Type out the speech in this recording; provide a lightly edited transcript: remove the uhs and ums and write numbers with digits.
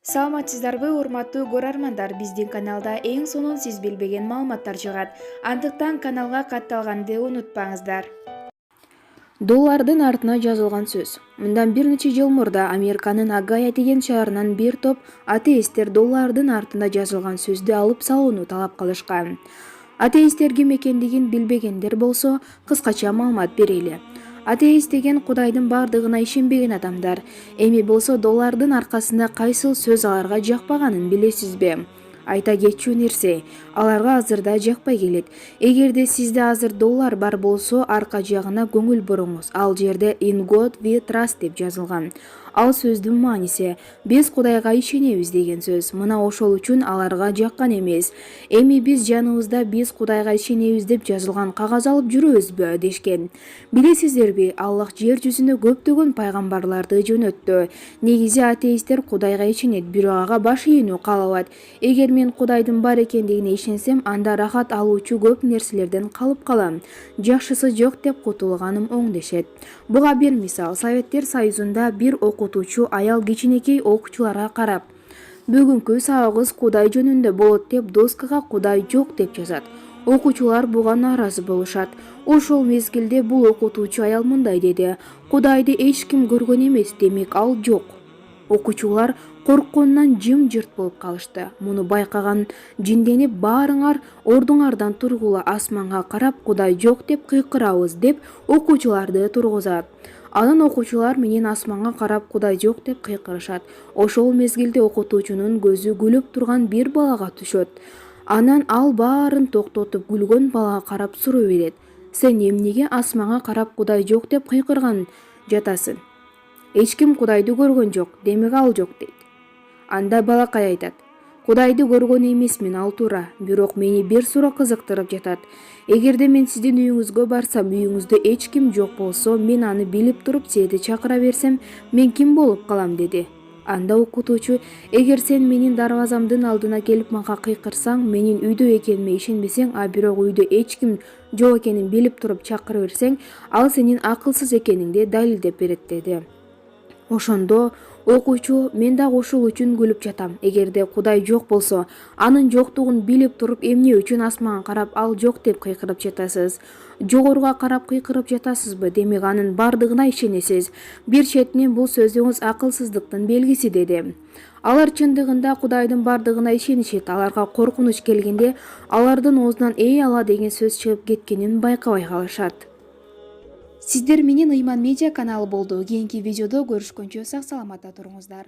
Саламатсыздарбы урматтуу көрөрмандар, биздин каналда эң сонун сиз билбеген маалыматтар чыгат. Андыктан каналга катталганды унутпаңыздар. Доллардын артына жазылган сөз. Мындан бир нече жыл мурда Американын Огайо деген шаарынан бир топ атеисттер доллардын артына жазылган сөздү алып салууну талап кылышкан. Атеисттер ким экендигин билбегендер болсо, кыскача маалымат берели. Атеист деген Кудайдын бардыгына ишенбеген адамдар. Эми болсо доллардын аркасында кайсыл сөз аларга жакпаганын билесизби? Айта кетчү нерсе, аларга азырда жакпай келет. Эгерде сизде азыр доллар бар болсо, арка жагына көңүл буруңуз. Ал жерде "In God we trust" деп жазылган. Ал сөздүн мааниси "Биз Кудайга ишенебиз" деген сөз. Мына ошол үчүн аларга жаккан эмес. Эми биз жаныбызда "Биз Кудайга ишенебиз" деп жазылган кагаз алып жүрөбүзбү дешкен. Билесиздерби, Аллах жер жүзүнө көптөгөн пайгамбарларды жөнөттү. Негизи атеисттер Кудайга ишенет, бирок ага баш ийүүнү каалабайт. Эгер мен Кудайдын бар экендигине ишенсем, анда рахат алуучу көп нерселерден калып калам. Жакшысы жок деп кутулганым оң дешет. Буга бир мисал, Советтер Союзунда бир окутуучу аял кичинекей окуучуларга карап, "Бүгүнкү сабагыбыз Кудай жөнүндө болот" деп доскага "Кудай жок" деп жазат. Окуучулар буга нааразы болушат. Ошол мезгилде бул окутуучу аял мындай деди: "Кудайды эч ким көргөн эмес, демек ал жок". Окуучулар коркконунан жым-жырт болуп калышты. Муну байкаган жинденип, "Баарыңар ордуңардан тургула, асманга карап Кудай жок деп кыйкырабыз" деп окуучуларды тургузат. Анан окуучулар менен асманга карап "Кудай жок" деп кыйкырышат. Ошол мезгилде окутуучунун көзү күлүп турган бир балага түшөт. Анан ал баарын токтотуп күлгөн балага карап суроо берет: "Сен эмнеге асманга карап Кудай жок деп кыйкырган жатасың? Эч ким Кудайды көргөн жок, демек ал жок" дейт. Анда балакай айтат: "Кудайды көргөн эмесмин, ал туура. Бирок мени бир суроо кызыктырып жатат. Эгерде мен сиздин үйүңүзгө барсам, үйүңүздө эч ким жок болсо, мен аны билип туруп сиздерди чакыра берсем, мен ким болуп калам" деди. Анда окутуучу: "Эгер сен менин дарбазамдын алдына келип мага кыйкырсаң, менин үйдө экениме ишенбесең, а бирок үйдө эч ким жок экенин билип туруп чакыра берсең, ал сенин акылсыз экениңди далилдеп берет" деди. Ошондо окуучу: "Мен дагы ушул үчүн күлүп жатам. Эгерде Кудай жок болсо, анын жоктугун билип туруп, эмне үчүн асманга карап ал жок деп кыйкырып жатасыз? Жогоруга карап кыйкырып жатасызбы? Демек анын бардыгына ишенесиз. Бир четинен бул сөзүңүз акылсыздыктын белгиси" деди. Алар чындыгында Кудайдын бардыгына ишенишет. Аларга коркунуч келгенде, алардын оозунан "Эй Алла" деген сөз чыгып кеткенин байкабай калышат. Сиздер менен Ыйман Медиа каналы болду. Кийинки видеодо көрүшкөнчө сак саламатта туруңуздар.